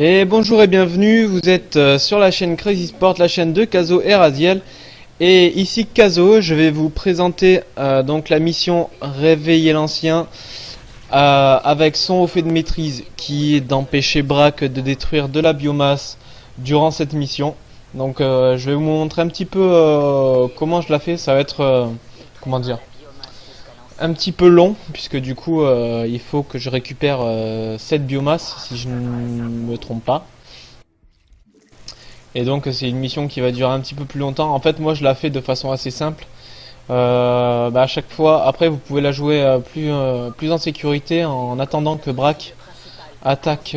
Et bonjour et bienvenue, vous êtes sur la chaîne Crazy Sport, la chaîne de Kazo et Raziel. Et ici Kazo, je vais vous présenter donc la mission Réveiller l'ancien avec son haut fait de maîtrise qui est d'empêcher Brack de détruire de la biomasse durant cette mission. Donc je vais vous montrer un petit peu comment je la fais, ça va être, comment dire, un petit peu long puisque du coup il faut que je récupère cette biomasse si je ne me trompe pas. Et donc c'est une mission qui va durer un petit peu plus longtemps. En fait moi je la fais de façon assez simple. À chaque fois, après vous pouvez la jouer plus en sécurité en attendant que Brack attaque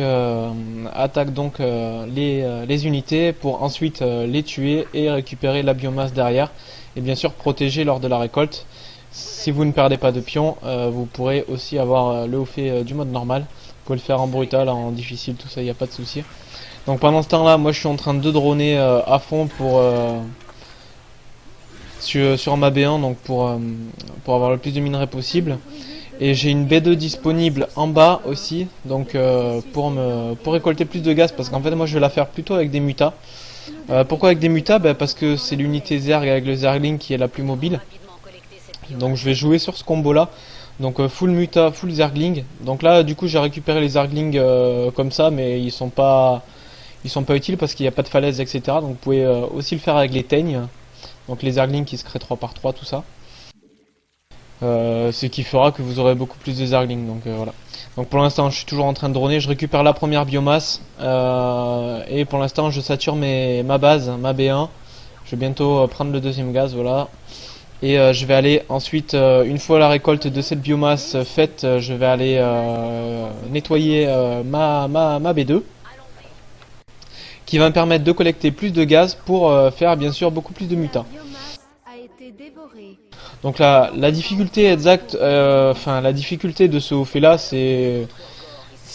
donc les unités pour ensuite les tuer et récupérer la biomasse derrière. Et bien sûr protéger lors de la récolte. Si vous ne perdez pas de pions, vous pourrez aussi avoir le haut fait du mode normal. Vous pouvez le faire en brutal, en difficile, tout ça, il n'y a pas de souci. Donc pendant ce temps-là, moi je suis en train de droner à fond sur ma B1, donc pour avoir le plus de minerais possible. Et j'ai une B2 disponible en bas aussi, donc pour récolter plus de gaz, parce qu'en fait moi je vais la faire plutôt avec des mutas. Pourquoi avec des mutas? Parce que c'est l'unité Zerg avec le Zergling qui est la plus mobile. Donc je vais jouer sur ce combo là. Donc full muta, full zergling. Donc là du coup j'ai récupéré les zerglings comme ça, mais ils sont pas utiles parce qu'il n'y a pas de falaise, etc. Donc vous pouvez aussi le faire avec les teignes. Donc les zerglings qui se créent 3 par 3, tout ça. Ce qui fera que vous aurez beaucoup plus de zerglings. Donc voilà. Donc pour l'instant je suis toujours en train de droner. Je récupère la première biomasse. Et pour l'instant je sature ma base, ma B1. Je vais bientôt prendre le deuxième gaz, voilà. Et je vais aller ensuite, une fois la récolte de cette biomasse faite, je vais aller nettoyer ma B2 qui va me permettre de collecter plus de gaz pour faire bien sûr beaucoup plus de mutas. Donc la difficulté exacte, la difficulté de ce haut fait là, c'est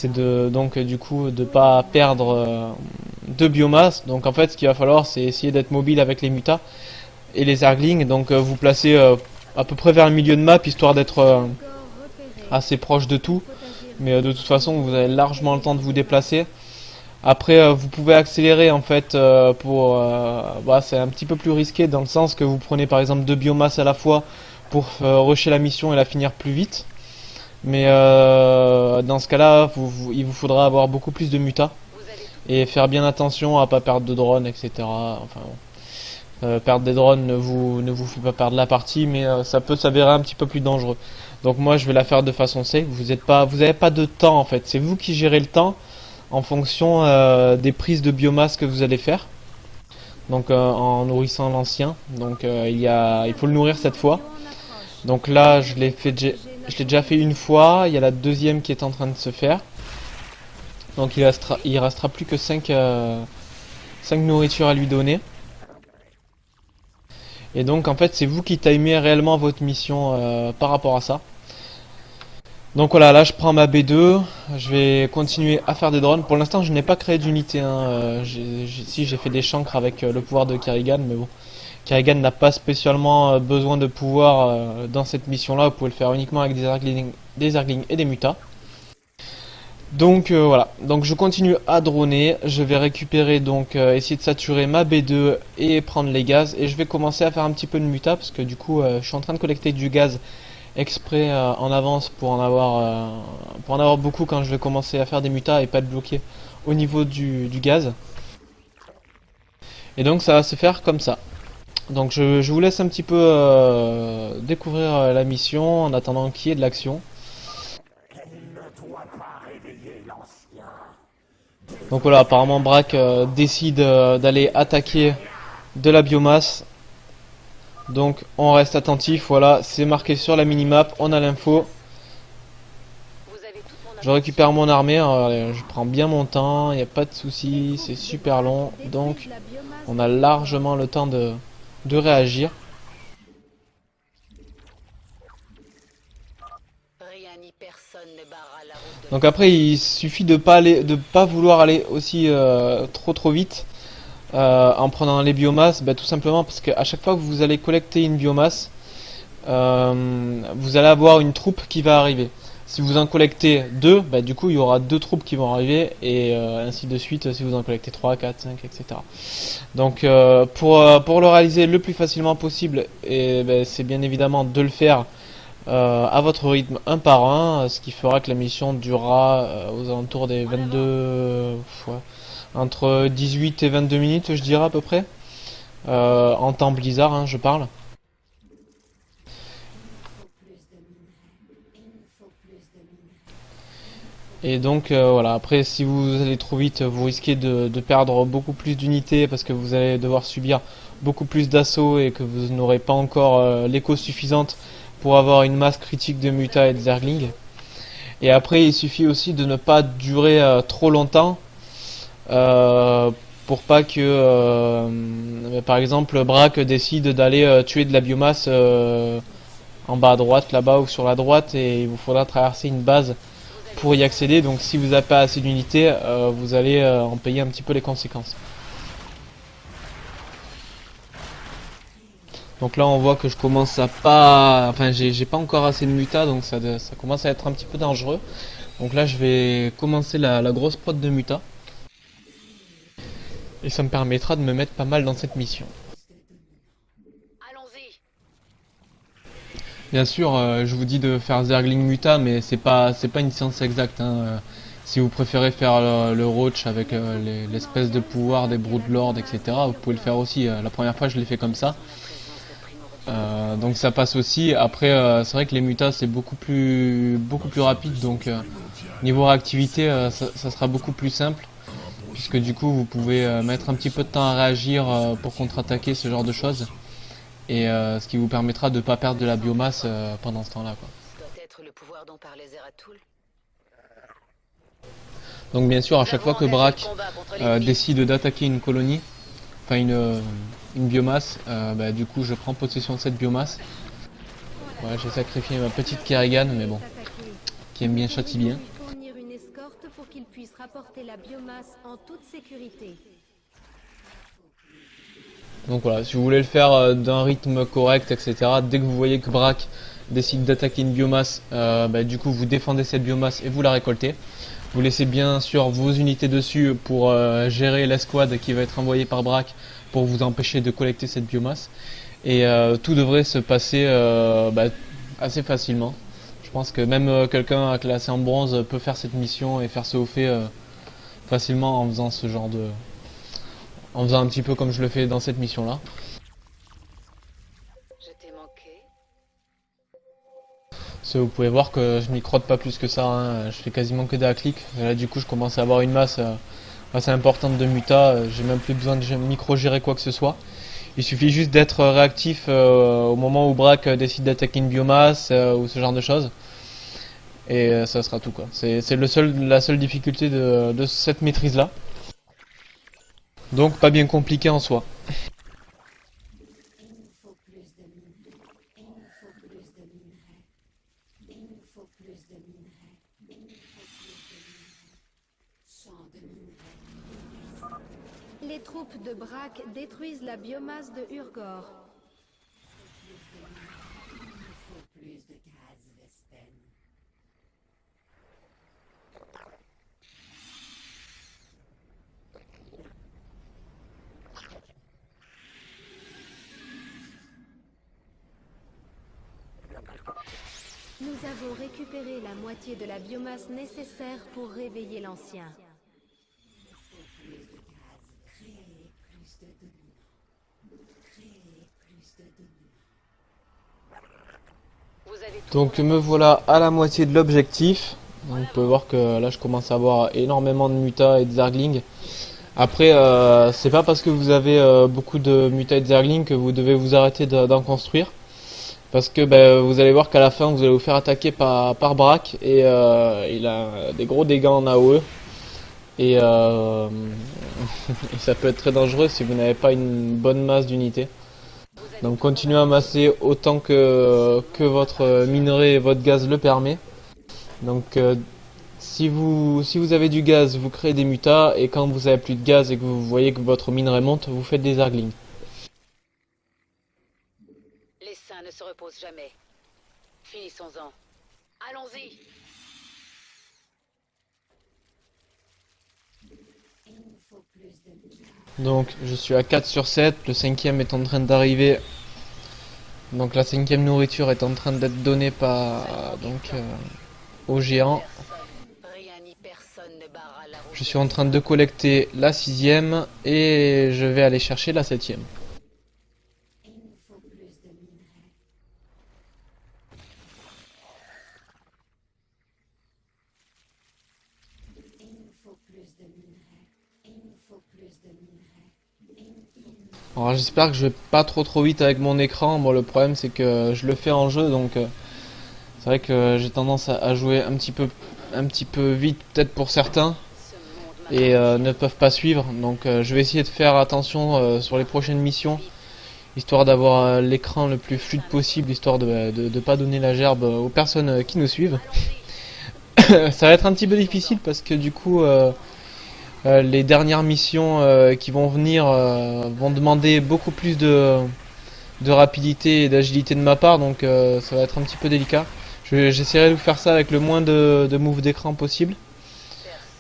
de donc du coup de pas perdre de biomasse. Donc en fait ce qu'il va falloir c'est essayer d'être mobile avec les mutas et les zerglings, donc vous placez à peu près vers le milieu de map histoire d'être assez proche de tout, mais de toute façon vous avez largement le temps de vous déplacer. Après vous pouvez accélérer en fait c'est un petit peu plus risqué dans le sens que vous prenez par exemple 2 biomasses à la fois pour rusher la mission et la finir plus vite, mais dans ce cas là il vous faudra avoir beaucoup plus de mutas et faire bien attention à pas perdre de drones, etc. Enfin perdre des drones ne vous fait pas perdre la partie, mais ça peut s'avérer un petit peu plus dangereux. Donc moi je vais la faire de façon safe. Vous n'avez pas de temps en fait. C'est vous qui gérez le temps en fonction des prises de biomasse que vous allez faire. Donc en nourrissant l'ancien. Donc il faut le nourrir cette fois. Donc là je l'ai déjà fait une fois. Il y a la deuxième qui est en train de se faire. Donc il restera plus que 5 nourritures à lui donner. Et donc en fait c'est vous qui timez réellement votre mission par rapport à ça. Donc voilà, là je prends ma B2, je vais continuer à faire des drones. Pour l'instant je n'ai pas créé d'unité, si j'ai fait des chancres avec le pouvoir de Kerrigan, mais bon. Kerrigan n'a pas spécialement besoin de pouvoir dans cette mission là, vous pouvez le faire uniquement avec des zerglings et des mutas. Donc voilà, donc je continue à droner, je vais récupérer donc essayer de saturer ma B2 et prendre les gaz, et je vais commencer à faire un petit peu de muta parce que du coup je suis en train de collecter du gaz exprès en avance pour en avoir beaucoup quand je vais commencer à faire des mutas et pas être bloqué au niveau du gaz. Et donc ça va se faire comme ça. Donc je vous laisse un petit peu découvrir la mission en attendant qu'il y ait de l'action. Donc voilà, apparemment Brack décide d'aller attaquer de la biomasse. Donc on reste attentif, voilà, c'est marqué sur la minimap, on a l'info. Je récupère mon armée, je prends bien mon temps, il n'y a pas de souci, c'est super long. Donc on a largement le temps de réagir. Donc après il suffit de pas vouloir aller aussi trop vite en prenant les biomasses, tout simplement parce qu'à chaque fois que vous allez collecter une biomasse, vous allez avoir une troupe qui va arriver. Si vous en collectez 2, bah, du coup il y aura 2 troupes qui vont arriver, et ainsi de suite si vous en collectez 3, 4, 5, etc. Donc pour le réaliser le plus facilement possible, et bah, c'est bien évidemment de le faire à votre rythme un par un, ce qui fera que la mission durera aux alentours des 22, ouais, entre 18 et 22 minutes, je dirais à peu près, en temps blizzard, hein, je parle. Et donc voilà, après si vous allez trop vite, vous risquez de perdre beaucoup plus d'unités parce que vous allez devoir subir beaucoup plus d'assauts et que vous n'aurez pas encore l'écho suffisante pour avoir une masse critique de muta et de zergling. Et après il suffit aussi de ne pas durer trop longtemps pour pas que par exemple Braque décide d'aller tuer de la biomasse en bas à droite là-bas ou sur la droite, et il vous faudra traverser une base pour y accéder. Donc si vous n'avez pas assez d'unités, vous allez en payer un petit peu les conséquences. Donc là on voit que je commence à pas, enfin j'ai pas encore assez de muta, donc ça commence à être un petit peu dangereux. Donc là je vais commencer la grosse prod de muta, et ça me permettra de me mettre pas mal dans cette mission. Bien sûr, je vous dis de faire Zergling Muta, mais c'est pas une science exacte, hein. Si vous préférez faire le Roach avec l'espèce de pouvoir des Broodlords, etc., vous pouvez le faire aussi. La première fois, je l'ai fait comme ça. Donc ça passe aussi. Après, c'est vrai que les mutas c'est beaucoup plus rapide, donc niveau réactivité, ça sera beaucoup plus simple, puisque du coup vous pouvez mettre un petit peu de temps à réagir pour contre-attaquer, ce genre de choses. Et ce qui vous permettra de ne pas perdre de la biomasse pendant ce temps-là, quoi. Donc bien sûr, à chaque fois que Braque décide d'attaquer une colonie, enfin une biomasse, bah, du coup je prends possession de cette biomasse. Ouais, j'ai sacrifié ma petite Kerrigan, mais bon, qui aime bien châtie bien. Donc voilà, si vous voulez le faire d'un rythme correct, etc., dès que vous voyez que Braque décide d'attaquer une biomasse, bah, du coup vous défendez cette biomasse et vous la récoltez. Vous laissez bien sûr vos unités dessus pour gérer l'escouade qui va être envoyée par Braque pour vous empêcher de collecter cette biomasse. Et tout devrait se passer bah, assez facilement. Je pense que même quelqu'un classé en bronze peut faire cette mission et faire ce haut fait facilement en faisant ce genre de... en faisant un petit peu comme je le fais dans cette mission là. Vous pouvez voir que je m'y crotte pas plus que ça, hein. Je fais quasiment que des clics. Là du coup je commence à avoir une masse assez importante de muta, j'ai même plus besoin de micro-gérer quoi que ce soit. Il suffit juste d'être réactif au moment où Braque décide d'attaquer une biomasse ou ce genre de choses. Et ça sera tout, quoi. C'est la seule difficulté de cette maîtrise là. Donc pas bien compliqué en soi. Les troupes de Braque détruisent la biomasse de Urgor. Nous avons récupéré la moitié de la biomasse nécessaire pour réveiller l'ancien. Donc me voilà à la moitié de l'objectif. Vous pouvez voir que là je commence à avoir énormément de muta et de zergling. Après c'est pas parce que vous avez beaucoup de muta et de zergling que vous devez vous arrêter d'en construire. Parce que vous allez voir qu'à la fin vous allez vous faire attaquer par Braque, et il a des gros dégâts en AOE. Et, et ça peut être très dangereux si vous n'avez pas une bonne masse d'unités. Donc continuez à masser autant que votre minerai et votre gaz le permet. Donc si vous avez du gaz, vous créez des mutas, et quand vous avez plus de gaz et que vous voyez que votre minerai monte, vous faites des zerglings. Les saints ne se reposent jamais. Finissons-en. Allons-y. Donc je suis à 4 sur 7, le cinquième est en train d'arriver. Donc la cinquième nourriture est en train d'être donnée par au géant. Je suis en train de collecter la sixième et je vais aller chercher la septième. Alors j'espère que je vais pas trop vite avec mon écran. Bon, le problème c'est que je le fais en jeu, donc c'est vrai que j'ai tendance à jouer un petit peu vite peut-être pour certains et ne peuvent pas suivre. Donc je vais essayer de faire attention sur les prochaines missions, histoire d'avoir l'écran le plus fluide possible, histoire de pas donner la gerbe aux personnes qui nous suivent. Ça va être un petit peu difficile parce que du coup les dernières missions qui vont venir vont demander beaucoup plus de rapidité et d'agilité de ma part, donc ça va être un petit peu délicat. J'essaierai de vous faire ça avec le moins de moves d'écran possible.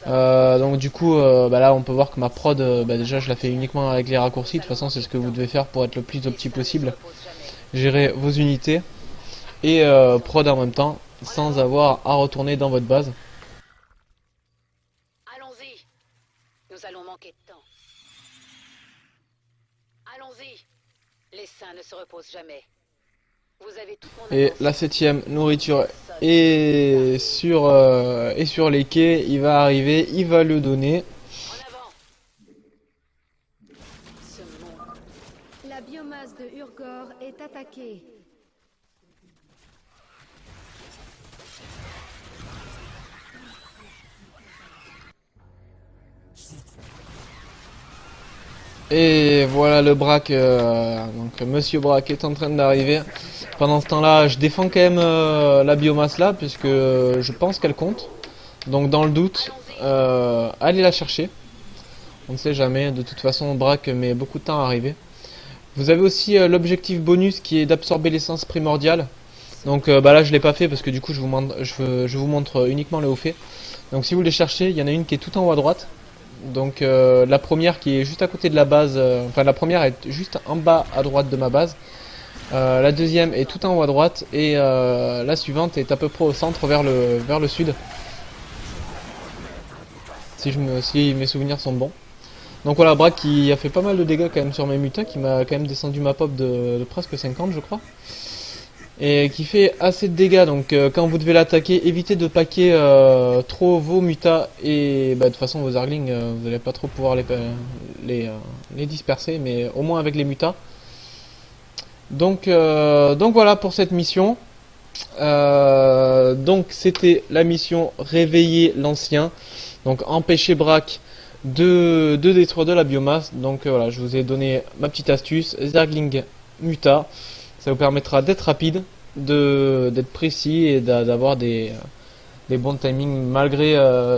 Donc du coup là on peut voir que ma prod déjà je la fais uniquement avec les raccourcis. De toute façon c'est ce que vous devez faire pour être le plus opti possible. Gérer vos unités et prod en même temps sans avoir à retourner dans votre base. Allons-y. Nous allons manquer de temps. Allons-y. Les saints ne se reposent jamais. Vous avez toute mon Et attention. la septième nourriture est sur les quais. Il va arriver, il va le donner. En avant. Ce monde. La biomasse de Urgor est attaquée. Et voilà le Braque, donc Monsieur Braque est en train d'arriver. Pendant ce temps-là, je défends quand même la biomasse là, puisque je pense qu'elle compte. Donc dans le doute, allez la chercher. On ne sait jamais, de toute façon Braque met beaucoup de temps à arriver. Vous avez aussi l'objectif bonus qui est d'absorber l'essence primordiale. Donc là je l'ai pas fait parce que du coup je vous montre uniquement le haut fait. Donc si vous les cherchez, il y en a une qui est tout en haut à droite. Donc la première qui est juste à côté de la base, enfin la première est juste en bas à droite de ma base. La deuxième est tout en haut à droite et la suivante est à peu près au centre vers le sud. Si mes souvenirs sont bons. Donc voilà, Braque qui a fait pas mal de dégâts quand même sur mes mutins, qui m'a quand même descendu ma pop de presque 50 je crois. Et qui fait assez de dégâts, donc quand vous devez l'attaquer, évitez de paquer trop vos mutas et de toute façon vos Zerglings, vous n'allez pas trop pouvoir les disperser, mais au moins avec les mutas. Donc voilà pour cette mission. Donc c'était la mission réveiller l'ancien, donc empêcher Braque de détruire de la biomasse. Donc voilà, je vous ai donné ma petite astuce, Zergling muta. Ça vous permettra d'être rapide, d'être précis et d'avoir des bons timings malgré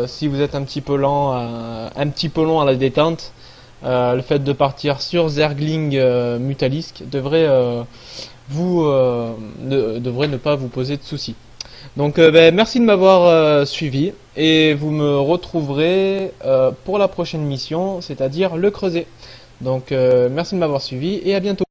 si vous êtes un petit peu lent à la détente. Le fait de partir sur Zergling Mutalisk devrait ne pas vous poser de soucis. Donc merci de m'avoir suivi et vous me retrouverez pour la prochaine mission, c'est-à-dire le creuset. Donc merci de m'avoir suivi et à bientôt.